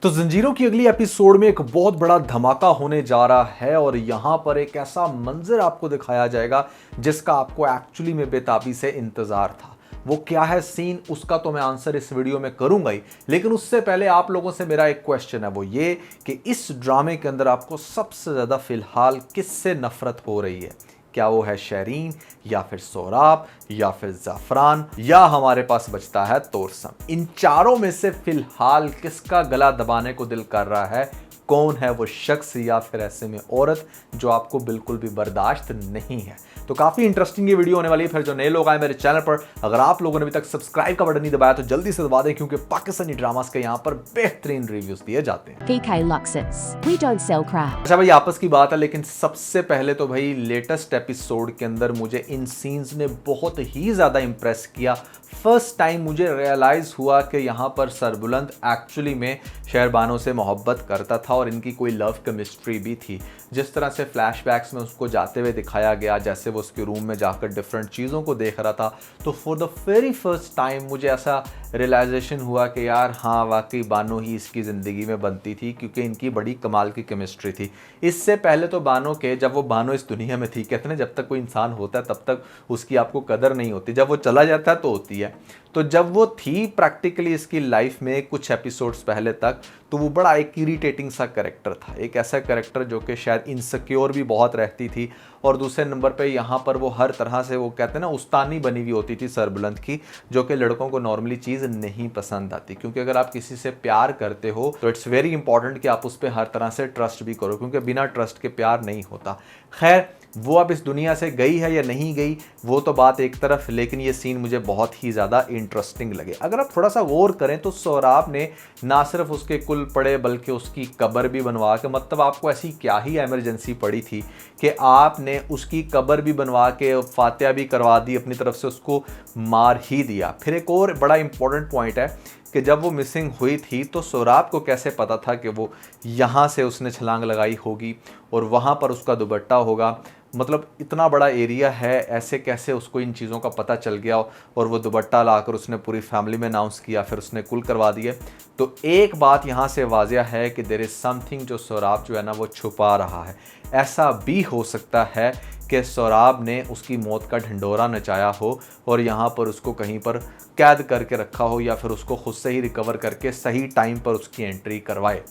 तो जंजीरों की अगली एपिसोड में एक बहुत बड़ा धमाका होने जा रहा है और यहां पर एक ऐसा मंजर आपको दिखाया जाएगा जिसका आपको एक्चुअली में बेताबी से इंतजार था। वो क्या है सीन, उसका तो मैं आंसर इस वीडियो में करूंगा ही, लेकिन उससे पहले आप लोगों से मेरा एक क्वेश्चन है, वो ये कि इस ड्रामे के अंदर आपको सबसे ज्यादा फिलहाल किससे नफरत हो रही है? क्या वो है शरीन, या फिर सोराब, या फिर जाफरान, या हमारे पास बचता है तोरसम? इन चारों में से फिलहाल किसका गला दबाने को दिल कर रहा है? कौन है वो शख्स या फिर ऐसे में औरत जो आपको बिल्कुल भी बर्दाश्त नहीं है? तो काफी इंटरेस्टिंग ये वीडियो होने वाली है। फिर जो नए लोग आए मेरे चैनल पर, अगर आप लोगों ने अभी तक सब्सक्राइब का बटन नहीं दबाया तो जल्दी से दबा दें, क्योंकि पाकिस्तानी ड्रामास के यहाँ पर बेहतरीन रिव्यूज दिए जाते हैं। PK Luxus. We don't sell crap. अच्छा भाई, आपस की बात है, लेकिन सबसे पहले तो भाई लेटेस्ट एपिसोड के अंदर मुझे इन सीन्स ने बहुत ही ज़्यादा इंप्रेस किया। फर्स्ट टाइम मुझे रियलाइज़ हुआ कि यहाँ पर सरबुलंद एक्चुअली में शहरबानो से मोहब्बत करता था और इनकी कोई लव केमिस्ट्री भी थी। जिस तरह से फ्लैशबैक्स में उसको जाते हुए दिखाया गया, जैसे वो उसके रूम में जाकर डिफरेंट चीज़ों को देख रहा था, तो for the very first time मुझे ऐसा रियलाइजेशन हुआ कि यार हाँ, वाकई बानो ही इसकी ज़िंदगी में बनती थी, क्योंकि इनकी बड़ी कमाल की केमिस्ट्री थी। इससे पहले तो बानो के, जब वो बानो इस दुनिया में थी, कहते हैं जब तक कोई इंसान होता है तब तक उसकी आपको कदर नहीं होती, जब वो चला जाता है तो होती है। तो जब वो थी प्रैक्टिकली इसकी लाइफ में कुछ एपिसोड्स पहले तक, तो वो बड़ा एक इरिटेटिंग सा कैरेक्टर था, एक ऐसा कैरेक्टर जो कि शायद इनसिक्योर भी बहुत रहती थी, और दूसरे नंबर पे यहाँ पर वो हर तरह से, वो कहते हैं ना, उस्तानी बनी हुई होती थी सरबुलंद की, जो कि लड़कों को नॉर्मली चीज़ नहीं पसंद आती। क्योंकि अगर आप किसी से प्यार करते हो तो इट्स वेरी इंपॉर्टेंट कि आप उस पर हर तरह से ट्रस्ट भी करो, क्योंकि बिना ट्रस्ट के प्यार नहीं होता। खैर, वो अब इस दुनिया से गई है या नहीं गई वो तो बात एक तरफ, लेकिन ये सीन मुझे बहुत ही ज़्यादा इंटरेस्टिंग लगे। अगर आप थोड़ा सा गौर करें तो सोराब ने ना सिर्फ उसके कुल पड़े बल्कि उसकी कब्र भी बनवा के, मतलब आपको ऐसी क्या ही इमरजेंसी पड़ी थी कि आपने उसकी कब्र भी बनवा के फातिहा भी करवा दी, अपनी तरफ से उसको मार ही दिया। फिर एक और बड़ा इंपॉर्टेंट पॉइंट है कि जब वो मिसिंग हुई थी तो सोराब को कैसे पता था कि वो यहाँ से उसने छलांग लगाई होगी और वहाँ पर उसका दुपट्टा होगा? मतलब इतना बड़ा एरिया है, ऐसे कैसे उसको इन चीज़ों का पता चल गया? और वो दुपट्टा लाकर उसने पूरी फैमिली में अनाउंस किया, फिर उसने कुल करवा दिए। तो एक बात यहाँ से वाज़िया है कि देयर इज़ समथिंग जो सोराब जो है ना वो छुपा रहा है। ऐसा भी हो सकता है कि सोराब ने उसकी मौत का ढिंढोरा नचाया हो और यहाँ पर उसको कहीं पर कैद करके रखा हो, या फिर उसको खुद से ही रिकवर करके सही टाइम पर उसकी एंट्री करवाए।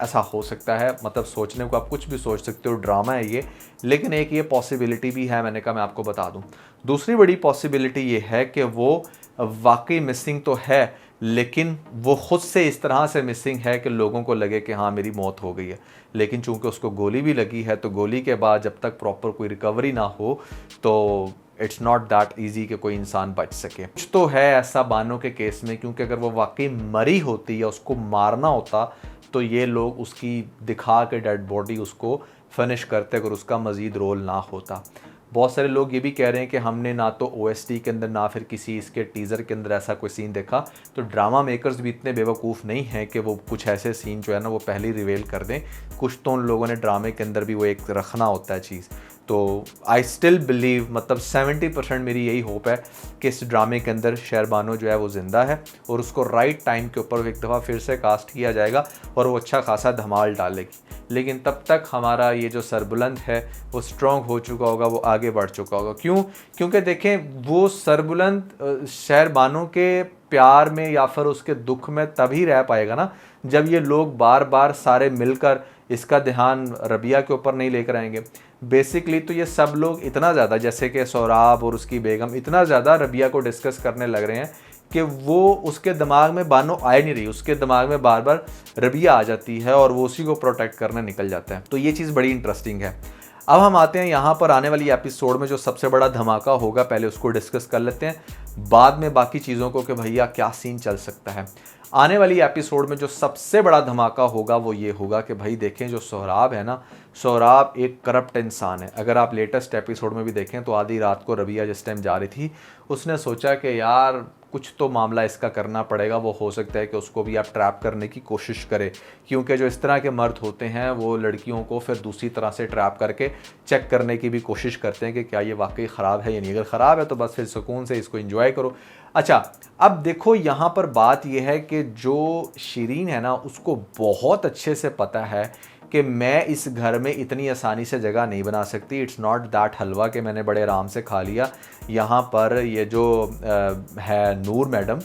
ऐसा हो सकता है, मतलब सोचने को आप कुछ भी सोच सकते हो, ड्रामा है ये, लेकिन एक ये पॉसिबिलिटी भी है, मैंने कहा मैं आपको बता दूं। दूसरी बड़ी पॉसिबिलिटी ये है कि वो वाकई मिसिंग तो है, लेकिन वो खुद से इस तरह से मिसिंग है कि लोगों को लगे कि हाँ मेरी मौत हो गई है। लेकिन चूंकि उसको गोली भी लगी है, तो गोली के बाद जब तक प्रॉपर कोई रिकवरी ना हो तो इट्स नॉट दैट ईजी कि कोई इंसान बच सके। कुछ तो है ऐसा बानो के केस में, क्योंकि अगर वो वाकई मरी होती या उसको मारना होता तो ये लोग उसकी दिखा के डेड बॉडी उसको फिनिश करते अगर उसका मज़ीद रोल ना होता। बहुत सारे लोग ये भी कह रहे हैं कि हमने ना तो ओएसटी के अंदर ना फिर किसी इसके टीज़र के अंदर ऐसा कोई सीन देखा, तो ड्रामा मेकर्स भी इतने बेवकूफ़ नहीं हैं कि वो कुछ ऐसे सीन जो है ना वो पहले ही रिवेल कर दें। कुछ तो उन लोगों ने ड्रामे के अंदर भी वो एक रखना होता है चीज़। तो आई स्टिल बिलीव, मतलब 70% मेरी यही होप है कि इस ड्रामे के अंदर शहरबानो जो है वो ज़िंदा है और उसको राइट टाइम के ऊपर एक दफ़ा फिर से कास्ट किया जाएगा और वो अच्छा खासा धमाल डालेगी। लेकिन तब तक हमारा ये जो सरबुलंद है वो स्ट्रॉन्ग हो चुका होगा, वो आगे बढ़ चुका होगा। क्यों? क्योंकि देखें, वो सरबुलंद शहरबानो के प्यार में या फिर उसके दुख में तभी रह पाएगा ना जब ये लोग बार बार सारे मिलकर इसका ध्यान रबिया के ऊपर नहीं लेकर आएंगे। बेसिकली तो ये सब लोग इतना ज़्यादा, जैसे कि सोराब और उसकी बेगम, इतना ज़्यादा रबिया को डिस्कस करने लग रहे हैं कि वो उसके दिमाग में बानो आ नहीं रही, उसके दिमाग में बार बार रबिया आ जाती है और वो उसी को प्रोटेक्ट करने निकल जाता है। तो ये चीज़ बड़ी इंटरेस्टिंग है। अब हम आते हैं यहाँ पर आने वाली एपिसोड में जो सबसे बड़ा धमाका होगा, पहले उसको डिस्कस कर लेते हैं, बाद में बाकी चीज़ों को कि भैया क्या सीन चल सकता है। आने वाली एपिसोड में जो सबसे बड़ा धमाका होगा वो ये होगा कि भाई देखें, जो सोहराब है ना, सोहराब एक करप्ट इंसान है। अगर आप लेटेस्ट एपिसोड में भी देखें तो आधी रात को रबिया जिस टाइम जा रही थी, उसने सोचा कि यार कुछ तो मामला इसका करना पड़ेगा। वो हो सकता है कि उसको भी आप ट्रैप करने की कोशिश करें, क्योंकि जो इस तरह के मर्द होते हैं वो लड़कियों को फिर दूसरी तरह से ट्रैप करके चेक करने की भी कोशिश करते हैं कि क्या ये वाकई ख़राब है या नहीं। अगर ख़राब है तो बस फिर सुकून से इसको एंजॉय करो, अच्छा, अब देखो यहाँ पर बात यह है कि जो शीरीन है ना, उसको बहुत अच्छे से पता है कि मैं इस घर में इतनी आसानी से जगह नहीं बना सकती। इट्स नॉट दैट हलवा कि मैंने बड़े आराम से खा लिया। यहाँ पर ये जो है नूर मैडम,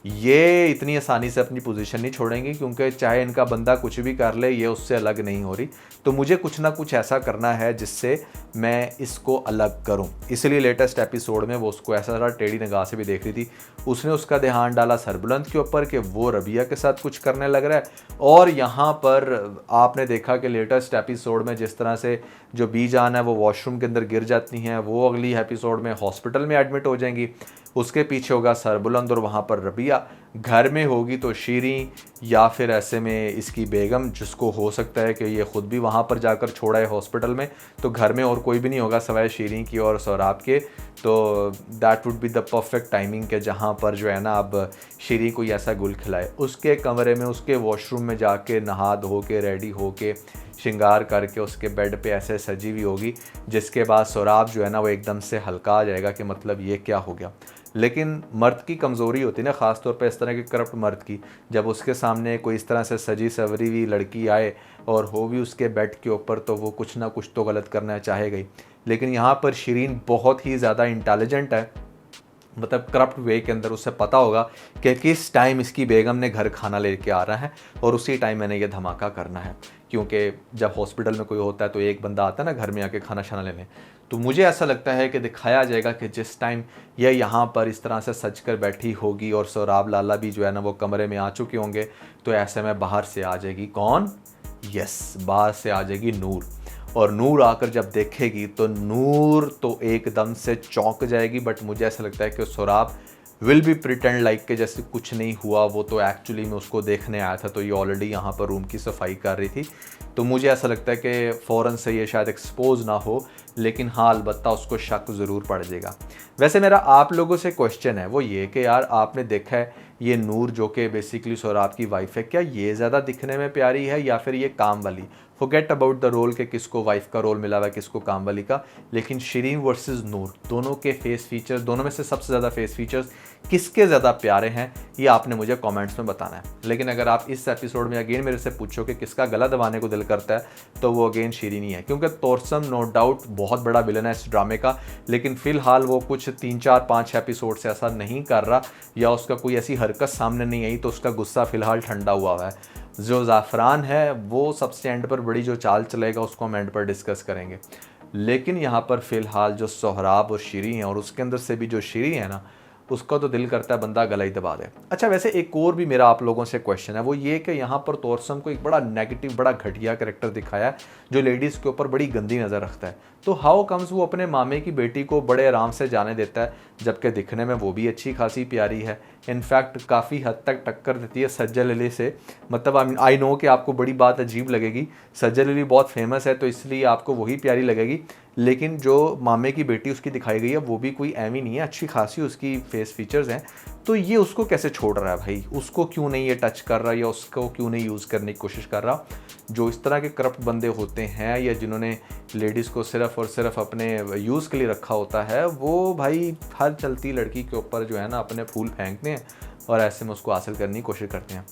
ये इतनी आसानी से अपनी पोजीशन नहीं छोड़ेंगी, क्योंकि चाहे इनका बंदा कुछ भी कर ले, ये उससे अलग नहीं हो रही। तो मुझे कुछ ना कुछ ऐसा करना है जिससे मैं इसको अलग करूं। इसलिए लेटेस्ट एपिसोड में वो उसको ऐसा ज़रा टेढ़ी निगाह से भी देख रही थी। उसने उसका ध्यान डाला सरबुलंद के ऊपर कि वो रबिया के साथ कुछ करने लग रहा है। और यहाँ पर आपने देखा कि लेटेस्ट एपिसोड में जिस तरह से जो बीजान है वो वॉशरूम के अंदर गिर जाती हैं, वो अगली एपिसोड में हॉस्पिटल में एडमिट हो जाएंगी। उसके पीछे होगा सरबुलंद और वहाँ पर रबिया। घर में होगी तो शीरीं, या फिर ऐसे में इसकी बेगम, जिसको हो सकता है कि ये ख़ुद भी वहाँ पर जाकर छोड़ा है हॉस्पिटल में। तो घर में और कोई भी नहीं होगा सवाए शीरीं की और सौराब के। तो that would be the perfect timing के जहाँ पर जो है ना अब शीरीं कोई ऐसा गुल खिलाए। उसके कमरे में, उसके वॉशरूम में जाके नहा धो के रेडी हो के श्रृंगार करके उसके बेड पे ऐसे सजी हुई होगी, जिसके बाद सौराब जो है ना वो एकदम से हल्का आ जाएगा कि मतलब ये क्या हो गया। लेकिन मर्द की कमज़ोरी होती है ना, ख़ास तौर पे इस तरह के करप्ट मर्द की, जब उसके सामने कोई इस तरह से सजी सवरी हुई लड़की आए और हो भी उसके बेड के ऊपर, तो वो कुछ ना कुछ तो गलत करना चाहेगा ही। लेकिन यहाँ पर शीरीन बहुत ही ज़्यादा इंटेलिजेंट है, मतलब करप्ट वे के अंदर उसे पता होगा कि किस टाइम इसकी बेगम ने घर खाना लेके आ रहा है और उसी टाइम मैंने ये धमाका करना है। क्योंकि जब हॉस्पिटल में कोई होता है तो एक बंदा आता है ना घर में आके खाना शाना लेने। तो मुझे ऐसा लगता है कि दिखाया जाएगा कि जिस टाइम यह यहाँ पर इस तरह से सज कर बैठी होगी और सौराब लाला भी जो है ना वो कमरे में आ चुके होंगे, तो ऐसे में बाहर से आ जाएगी कौन? यस, बाहर से आ जाएगी नूर। और नूर आकर जब देखेगी तो नूर तो एकदम से चौंक जाएगी। बट मुझे ऐसा लगता है कि Saurabh will be pretend like के जैसे कुछ नहीं हुआ, वो तो एक्चुअली में उसको देखने आया था। तो ये ऑलरेडी यहाँ पर रूम की सफाई कर रही थी। तो मुझे ऐसा लगता है कि फ़ौरन से ये शायद एक्सपोज ना हो, लेकिन हाँ अलबत्ता उसको शक ज़रूर पड़ जाएगा। वैसे मेरा आप लोगों से क्वेश्चन है वो ये कि यार आपने देखा है ये नूर जो कि बेसिकली सौराब की वाइफ है, क्या ये ज़्यादा दिखने में प्यारी है या फिर ये काम वाली? फॉरगेट अबाउट द रोल के किसको वाइफ का रोल मिला हुआ है किसको काम वाली का, लेकिन शीरीन वर्सेस नूर, दोनों के फेस फीचर्स, दोनों में से सबसे ज़्यादा फेस फीचर्स किसके ज़्यादा प्यारे हैं ये आपने मुझे कमेंट्स में बताना है। लेकिन अगर आप इस एपिसोड में अगेन मेरे से पूछो कि किसका गला दबाने को दिल करता है, तो वो अगेन शीरीन ही है। क्योंकि तोरसम नो डाउट बहुत बड़ा विलन है इस ड्रामे का, लेकिन फ़िलहाल वो कुछ 3, 4, 5 एपिसोड से ऐसा नहीं कर रहा, या उसका कोई ऐसी हरकत सामने नहीं आई, तो उसका गुस्सा फ़िलहाल ठंडा हुआ है। जो ज़ाफ़रान है वो सबसे एंड पर बड़ी जो चाल चलेगा उसको हम एंड पर डिस्कस करेंगे। लेकिन यहाँ पर फ़िलहाल जो सोहराब और शीरीं है, और उसके अंदर से भी जो शीरीं है ना, उसका तो दिल करता है बंदा गला ही दबा दे। अच्छा, वैसे एक और भी मेरा आप लोगों से क्वेश्चन है, वो ये कि यहाँ पर तोरसम को एक बड़ा नेगेटिव, बड़ा घटिया कैरेक्टर दिखाया है जो लेडीज़ के ऊपर बड़ी गंदी नज़र रखता है। तो हाउ कम्स वो अपने मामे की बेटी को बड़े आराम से जाने देता है, जबकि दिखने में वो भी अच्छी खासी प्यारी है। इनफैक्ट काफ़ी हद तक टक्कर देती है सज्जल अली से। मतलब आई नो कि आपको बड़ी बात अजीब लगेगी, सज्जल अली बहुत फेमस है तो इसलिए आपको वही प्यारी लगेगी, लेकिन जो मामे की बेटी उसकी दिखाई गई है वो भी कोई एवी नहीं है, अच्छी खासी उसकी फेस फीचर्स हैं। तो ये उसको कैसे छोड़ रहा है भाई? उसको क्यों नहीं ये टच कर रहा, या उसको क्यों नहीं यूज़ करने की कोशिश कर रहा? जो इस तरह के करप्ट बंदे होते हैं, या जिन्होंने लेडीज़ को सिर्फ़ और सिर्फ अपने यूज़ के लिए रखा होता है, वो भाई हर चलती लड़की के ऊपर जो है ना अपने फूल फेंकते हैं और ऐसे में उसको हासिल करने की कोशिश करते हैं।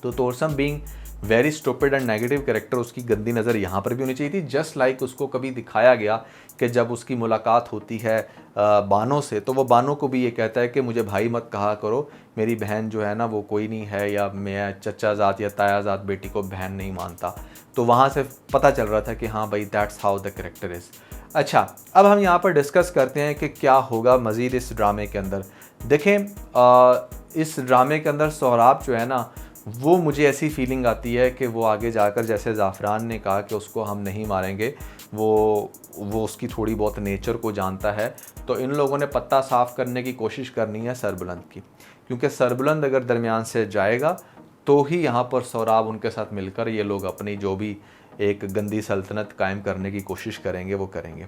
तो तोरसम being very stupid and negative character, उसकी गंदी नज़र यहाँ पर भी होनी चाहिए थी। जस्ट लाइक उसको कभी दिखाया गया कि जब उसकी मुलाकात होती है बानो से, तो वो बानो को भी ये कहता है कि मुझे भाई मत कहा करो, मेरी बहन जो है ना वो कोई नहीं है, या मैं चचा ज़ात या ताया ज़ात बेटी को बहन नहीं मानता। तो वहाँ से पता चल रहा था कि हाँ भाई that's how the character is. अच्छा, अब हम यहाँ पर डिस्कस करते हैं कि क्या होगा मज़ीद इस ड्रामे के अंदर। देखें, इस ड्रामे के अंदर सोहराब जो है ना, वो मुझे ऐसी फीलिंग आती है कि वो आगे जाकर, जैसे ज़ाफ़रान ने कहा कि उसको हम नहीं मारेंगे, वो उसकी थोड़ी बहुत नेचर को जानता है। तो इन लोगों ने पत्ता साफ़ करने की कोशिश करनी है सरबुलंद की, क्योंकि सरबुलंद अगर दरमियान से जाएगा तो ही यहाँ पर सोहराब उनके साथ मिलकर ये लोग अपनी जो भी एक गंदी सल्तनत कायम करने की कोशिश करेंगे वो करेंगे।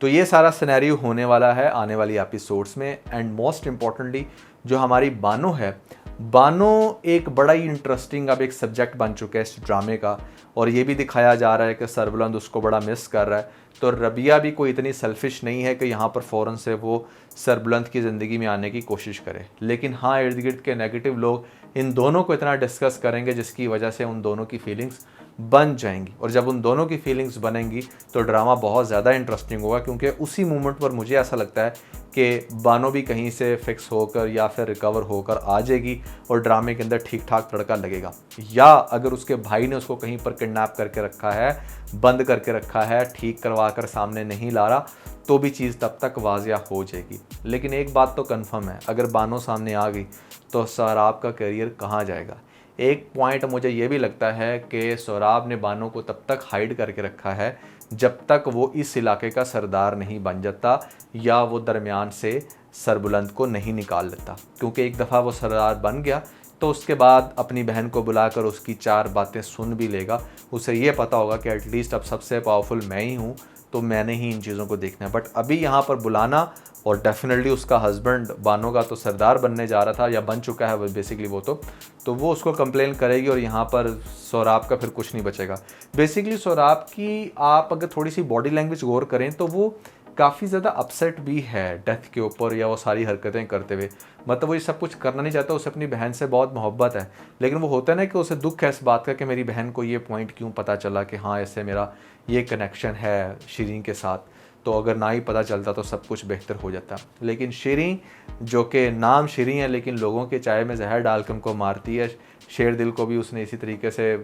तो ये सारा सिनेरियो होने वाला है आने वाली एपिसोड्स में। एंड मोस्ट इम्पॉर्टेंटली जो हमारी बानो है बानो एक बड़ा ही इंटरेस्टिंग अब एक सब्जेक्ट बन चुका है इस ड्रामे का, और ये भी दिखाया जा रहा है कि सरबुलंद उसको बड़ा मिस कर रहा है। तो रबिया भी कोई इतनी सेल्फिश नहीं है कि यहाँ पर फ़ौरन से वो सरबुलंद की ज़िंदगी में आने की कोशिश करे। लेकिन हाँ, इर्द गिर्द के नेगेटिव लोग इन दोनों को इतना डिस्कस करेंगे जिसकी वजह से उन दोनों की फीलिंग्स बन जाएंगी, और जब उन दोनों की फीलिंग्स बनेंगी तो ड्रामा बहुत ज़्यादा इंटरेस्टिंग होगा, क्योंकि उसी मोमेंट पर मुझे ऐसा लगता है कि बानो भी कहीं से फिक्स होकर या फिर रिकवर होकर आ जाएगी और ड्रामे के अंदर ठीक ठाक तड़का लगेगा। या अगर उसके भाई ने उसको कहीं पर किडनैप करके रखा है, बंद करके रखा है, ठीक करवा कर सामने नहीं ला रहा, तो भी चीज़ तब तक वाजिया हो जाएगी। लेकिन एक बात तो कन्फर्म है, अगर बानो सामने आ गई तो सोहराब का करियर कहाँ जाएगा। एक पॉइंट मुझे ये भी लगता है कि सोहराब ने बानो को तब तक हाइड करके रखा है जब तक वो इस इलाके का सरदार नहीं बन जाता या वो दरमियान से सरबुलंद को नहीं निकाल लेता। क्योंकि एक दफ़ा वो सरदार बन गया तो उसके बाद अपनी बहन को बुलाकर उसकी 4 बातें सुन भी लेगा। उसे ये पता होगा कि एटलीस्ट अब सबसे पावरफुल मैं ही हूँ, तो मैंने ही इन चीज़ों को देखना है। बट अभी यहाँ पर बुलाना, और डेफिनेटली उसका हस्बैंड बानो का तो सरदार बनने जा रहा था या बन चुका है वो बेसिकली, तो वो उसको कंप्लेन करेगी और यहाँ पर सोहराब का फिर कुछ नहीं बचेगा। बेसिकली सोहराब की आप अगर थोड़ी सी बॉडी लैंग्वेज गौर करें तो वो काफ़ी ज़्यादा अपसेट भी है डेथ के ऊपर या वो सारी हरकतें करते हुए। मतलब वो ये सब कुछ करना नहीं चाहता, उसे अपनी बहन से बहुत मोहब्बत है, लेकिन वो होता है ना कि उसे दुख है इस बात का कि मेरी बहन को ये पॉइंट क्यों पता चला कि हाँ ऐसे मेरा ये कनेक्शन है शिरीन के साथ, तो अगर ना ही पता चलता तो सब कुछ बेहतर हो जाता। लेकिन शिरीन, जो कि नाम शिरीन है लेकिन लोगों के चाय में जहर डाल के उनको मारती है, शेर दिल को भी उसने इसी तरीके से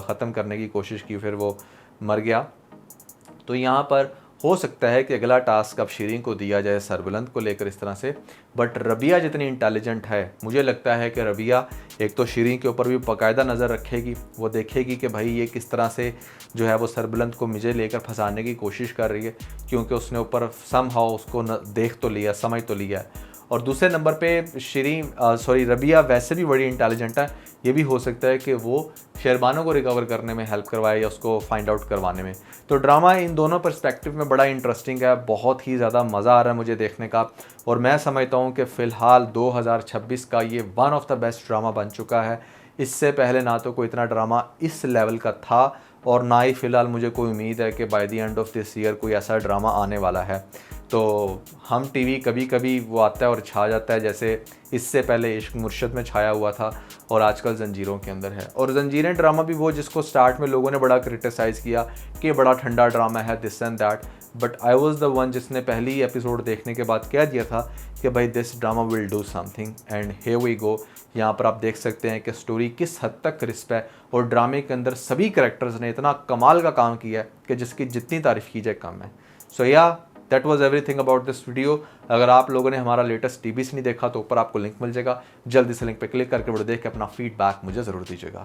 ख़त्म करने की कोशिश की, फिर वो मर गया। तो यहाँ पर हो सकता है कि अगला टास्क अब शिरीन को दिया जाए सरबुलंद को लेकर इस तरह से। बट रबिया जितनी इंटेलिजेंट है, मुझे लगता है कि रबिया एक तो शिरीन के ऊपर भी बाकायदा नज़र रखेगी, वो देखेगी कि भाई ये किस तरह से जो है वो सरबुलंद को मुझे लेकर फंसाने की कोशिश कर रही है, क्योंकि उसने ऊपर समहाउ उसको देख तो लिया, समझ तो लिया है। और दूसरे नंबर पे रबिया वैसे भी बड़ी इंटेलिजेंट है, ये भी हो सकता है कि वो शेरबानो को रिकवर करने में हेल्प करवाए या उसको फाइंड आउट करवाने में। तो ड्रामा इन दोनों पर्सपेक्टिव में बड़ा इंटरेस्टिंग है, बहुत ही ज़्यादा मज़ा आ रहा है मुझे देखने का। और मैं समझता हूँ कि फ़िलहाल 2026 का ये one of the best drama बन चुका है। इससे पहले ना तो कोई इतना ड्रामा इस लेवल का था, और ना ही फ़िलहाल मुझे कोई उम्मीद है कि by the end of this year कोई ऐसा ड्रामा आने वाला है। तो हम टीवी कभी कभी वो आता है और छा जाता है, जैसे इससे पहले इश्क मुर्शद में छाया हुआ था और आजकल जंजीरों के अंदर है। और जंजीरें ड्रामा भी वो जिसको स्टार्ट में लोगों ने बड़ा क्रिटिसाइज़ किया कि बड़ा ठंडा ड्रामा है, this and that, but I was the one जिसने पहली एपिसोड देखने के बाद कह दिया था कि भाई this drama will do something, and here we go. यहाँ पर आप देख सकते हैं कि स्टोरी किस हद तक क्रिस्प है, और ड्रामे के अंदर सभी कैरेक्टर्स ने इतना कमाल का काम किया है कि जिसकी जितनी तारीफ़ की जाए कम है। सो या that was everything about this video. अगर आप लोगों ने हमारा लेटेस्ट टीबीसी नहीं देखा तो ऊपर आपको लिंक मिल जाएगा, जल्दी से लिंक पे क्लिक करके वीडियो देख के अपना फीडबैक मुझे ज़रूर दीजिएगा।